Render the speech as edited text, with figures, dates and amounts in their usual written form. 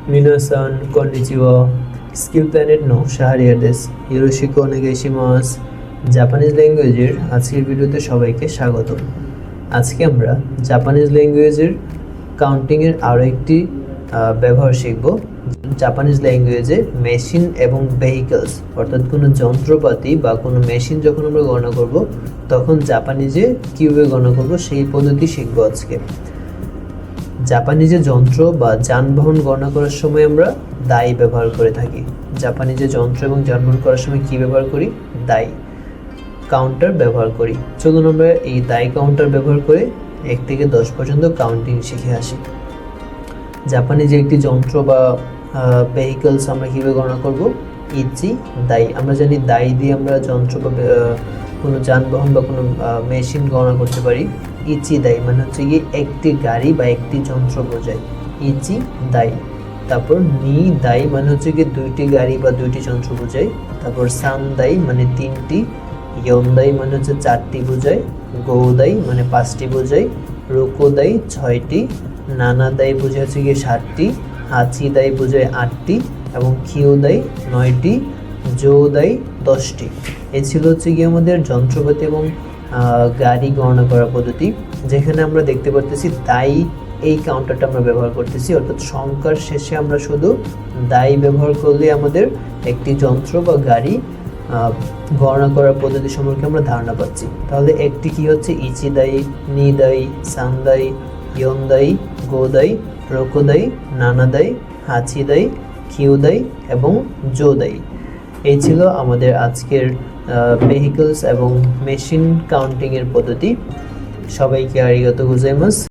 Minasan, konnichiwa. Skill Planet no Shahariya desu. Yoroshiku onegaishimasu. Japanese ল্যাঙ্গুয়েজের আজকের ভিডিওতে সবাইকে স্বাগত। আজকে আমরা জাপানিজ ল্যাঙ্গুয়েজের কাউন্টিংয়ের আরও একটি ব্যবহার শিখব। জাপানিজ ল্যাঙ্গুয়েজে মেশিন এবং ভেহিকলস অর্থাৎ কোনো যন্ত্রপাতি বা কোনো মেশিন যখন আমরা গণনা করব তখন জাপানিজে কীভাবে গণনা করব সেই পদ্ধতি শিখব আজকে। জাপানিজে যন্ত্র বা যানবাহন গণনা করার সময় আমরা দাই ব্যবহার করে থাকি। জাপানিজে যন্ত্র এবং যানবাহন করার সময় কী ব্যবহার করি? দাই কাউন্টার ব্যবহার করি। চলুন আমরা এই দাই কাউন্টার ব্যবহার করে 1 থেকে 10 পর্যন্ত কাউন্টিং শিখে আসি। জাপানিজে একটি যন্ত্র বা ভেহিকলস আমরা কীভাবে গণনা করব? ইচি দাই। আমরা জানি দাই দিয়ে আমরা যন্ত্র বা কোনো যানবাহন বা কোনো মেশিন গণনা করতে পারি। ইচি দাই মানে হচ্ছে গিয়ে একটি গাড়ি বা একটি যন্ত্র বোঝায়, ইচি দাই। তারপর নি দাই মানে হচ্ছে গিয়ে 2টি গাড়ি বা 2টি যন্ত্র বোঝায়। তারপর সান দাই মানে 3টি, ইয়ন্দাই মানে হচ্ছে 4টি বোঝায়, গৌদাই মানে 5টি বোঝায়, রোকোদাই 6টি, নানাদাই বোঝায় হচ্ছে গিয়ে 7টি, হাচিদাই বোঝায় 8টি এবং কিয়োদাই 9টি, জোদাই 10টি। এ ছিল হচ্ছে গিয়ে আমাদের যন্ত্রপাতি এবং গাড়ি গণনা করার পদ্ধতি। যেখানে আমরা দেখতে পারতেছি দাই এই কাউন্টারটা আমরা ব্যবহার করতেছি, অর্থাৎ সংখ্যার শেষে আমরা শুধু দাই ব্যবহার করলে আমাদের একটি যন্ত্র বা গাড়ি গণনা করার পদ্ধতি সম্পর্কে আমরা ধারণা পাচ্ছি। তাহলে একটি কি হচ্ছে? ইচিদাই, নিদাই, সান্দাই, ইয়ন্দাই, গোদাই, রোকোদাই, নানাদাই, হাচিদাই, কিয়োদাই এবং জোদাই। এই ছিল আমাদের আজকের ভেহিকলস এবং মেশিন কাউন্টিংয়ের পদ্ধতি। সবাইকে আরিগাতো গোজাইমাসু।